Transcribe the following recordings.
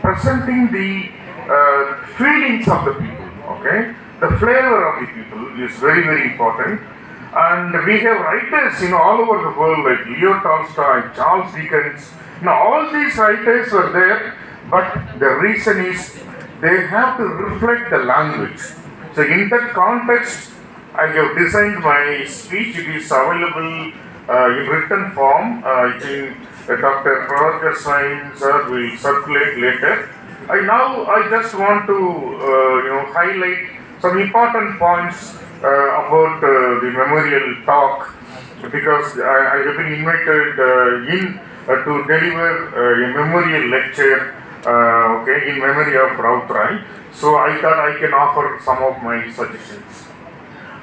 presenting the feelings of the people, okay? The flavor of the people is very, very important. And we have writers, all over the world like Leo Tolstoy, Charles Dickens. All these writers were there, but the reason is they have to reflect the language. So in that context, I have designed my speech. It is available in written form. I think Dr. Pravakar Swain sir will circulate later. I just want to highlight some important points about the memorial talk, because I have been invited to deliver a memorial lecture in memory of Rautrai. So I thought I can offer some of my suggestions.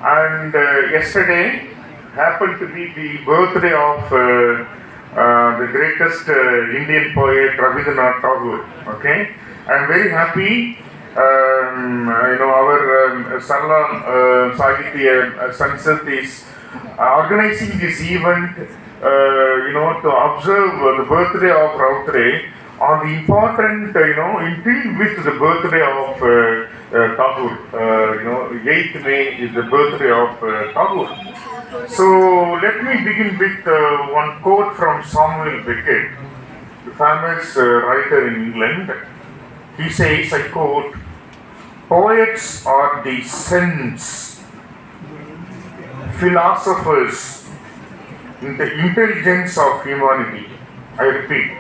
And yesterday happened to be the birthday of the greatest Indian poet Rabindranath Tagore. Okay, I'm very happy. Our Sarala Sahitya Sansad is organizing this event, to observe the birthday of Rautrai on the important, in tune with the birthday of Tagore. 8th May is the birthday of Tagore. So let me begin with one quote from Samuel Beckett, the famous writer in England. He says, I quote, "Poets are the sense, philosophers in the intelligence of humanity." I repeat,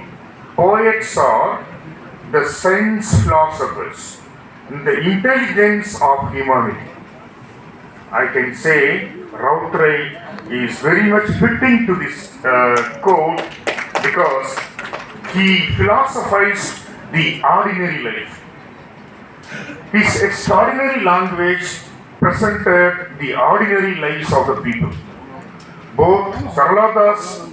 poets are the sense philosophers in the intelligence of humanity. I can say Rautrai is very much fitting to this quote, because he philosophized the ordinary life. His extraordinary language presented the ordinary lives of the people. Both Sarala Das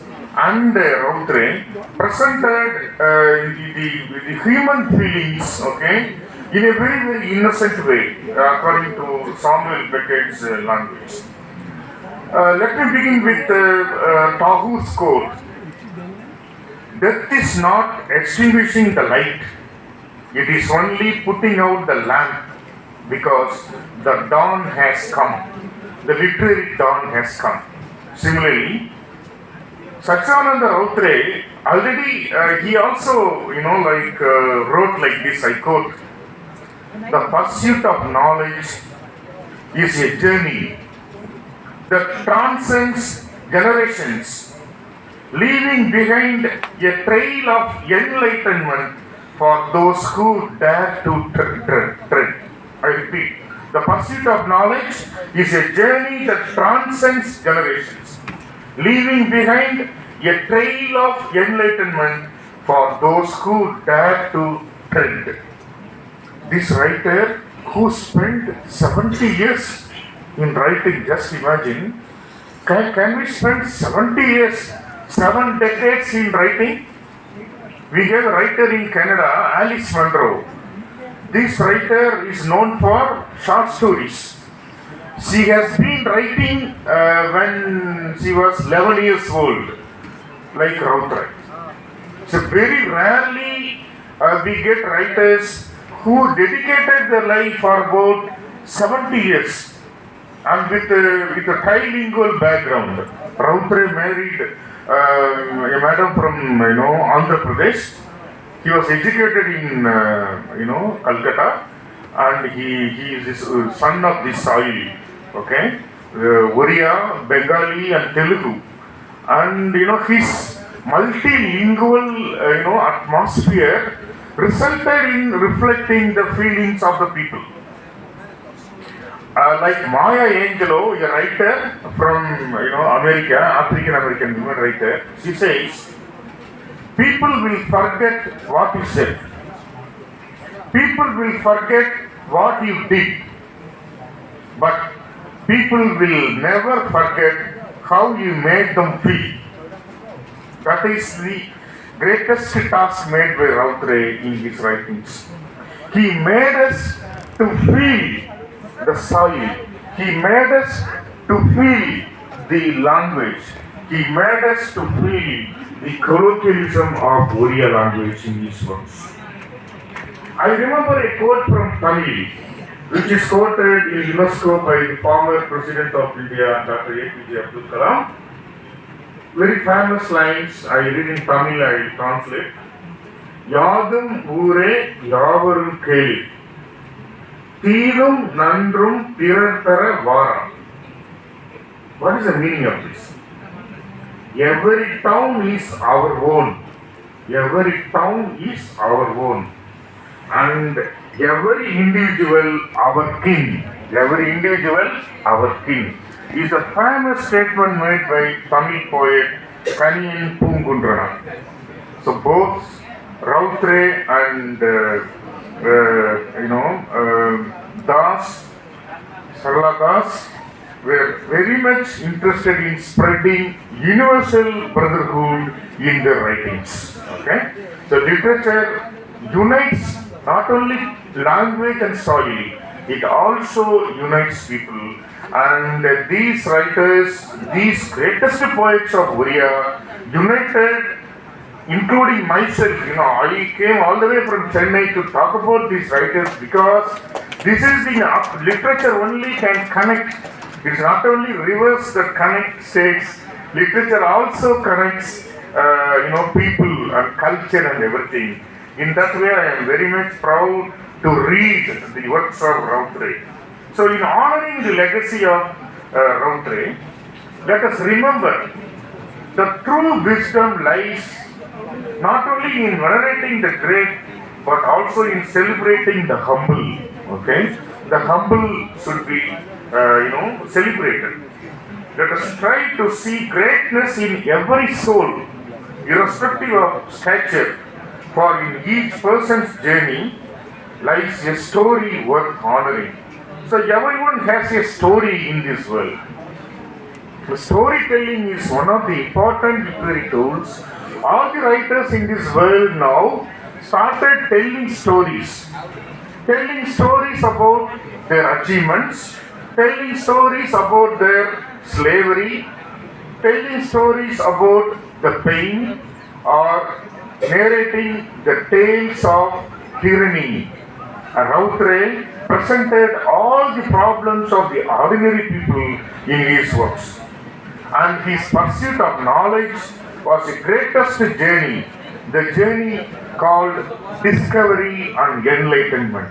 and Rautrai presented the human feelings, okay, in a very, very innocent way, according to Samuel Beckett's language. Let me begin with Tagore's quote. Death is not extinguishing the light, it is only putting out the lamp, because the dawn has come. The literary dawn has come. Similarly, Satyananda Rautrai already, he also, wrote like this, I quote, "The pursuit of knowledge is a journey that transcends generations, leaving behind a trail of enlightenment for those who dare to tread." I repeat, the pursuit of knowledge is a journey that transcends generations, leaving behind a trail of enlightenment for those who dare to tread. This writer, who spent 70 years in writing, just imagine, can we spend 70 years, 7 decades in writing? We have a writer in Canada, Alice Munro. This writer is known for short stories. She has been writing when she was 11 years old, like Rautrai. So very rarely we get writers who dedicated their life for about 70 years and with a trilingual background. Rautrai married a madam from Andhra Pradesh. He was educated in Calcutta, and he is the son of the soil. Okay, Oriya, Bengali, and Telugu, and his multilingual atmosphere resulted in reflecting the feelings of the people. Like Maya Angelou, a writer from America, African American woman writer, she says, "People will forget what you said. People will forget what you did. But people will never forget how you made them feel." That is the greatest task made by Rautrai in his writings. He made us to feel the soil. He made us to feel the language. He made us to feel the colloquialism of Oriya language in his works. I remember a quote from Tamil, which is quoted in UNESCO by the former President of India, Dr. APJ Abdul Kalam. Very famous lines, I read in Tamil, I will translate. Yadum Ure Yavarum Keli. Thidum Nandrum Piratara Vara. What is the meaning of this? Every town is our own. Every town is our own. And every individual our king. Every individual our king. Is a famous statement made by Tamil poet Kaniyan Pungundrana. So both Rautre and Das, Sarala Das were very much interested in spreading universal brotherhood in their writings. Okay? So literature unites not only language and soil, it also unites people. And these writers, these greatest poets of Oriya, united, including myself. I came all the way from Chennai to talk about these writers because this is the literature only can connect. It's not only rivers that connect states, literature also connects people and culture and everything. In that way, I am very much proud to read the works of Rautre. So, in honoring the legacy of Rautre, let us remember the true wisdom lies not only in venerating the great, but also in celebrating the humble. Okay, the humble should be, celebrated. Let us try to see greatness in every soul, irrespective of stature. For in each person's journey lies a story worth honoring. So everyone has a story in this world. So storytelling is one of the important literary tools. All the writers in this world now started telling stories. Telling stories about their achievements, telling stories about their slavery, telling stories about the pain, or narrating the tales of tyranny. Rautre presented all the problems of the ordinary people in his works. And his pursuit of knowledge was the greatest journey, the journey called discovery and enlightenment.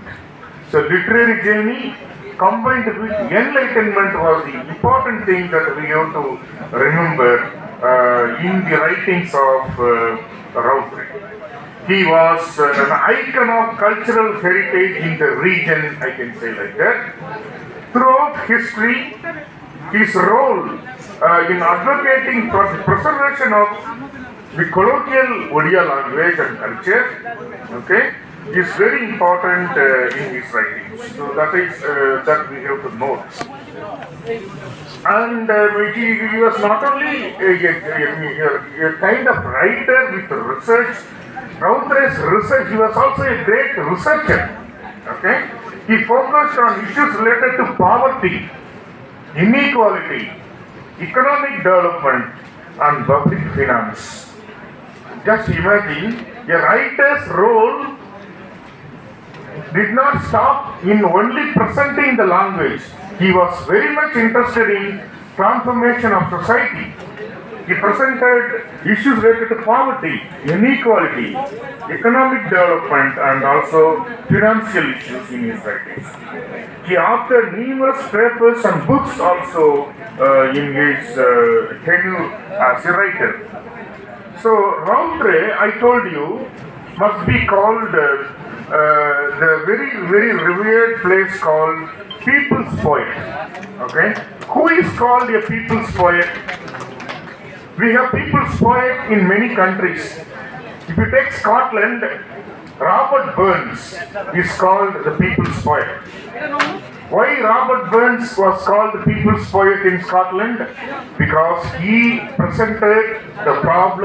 So literary journey combined with enlightenment was the important thing that we have to remember in the writings of Rautre. He was an icon of cultural heritage in the region, I can say like that. Throughout history, his role in advocating for the preservation of the colloquial Odia language and culture, okay, is very important in his writings. So that is that we have to note. And he was not only a kind of writer with research. Rautre's research, he was also a great researcher. Okay, he focused on issues related to poverty, inequality, economic development, and public finance. Just imagine, a writer's role did not stop in only presenting the language. He was very much interested in transformation of society. He presented issues related to poverty, inequality, economic development, and also financial issues in his writings. He authored numerous papers and books also in his tenure as a writer. So Rautre, I told you, must be called the very, very revered place called People's Poet. Okay? Who is called a People's Poet? We have People's Poet in many countries. If you take Scotland, Robert Burns is called the People's Poet. Why Robert Burns was called the People's Poet in Scotland? Because he presented the problem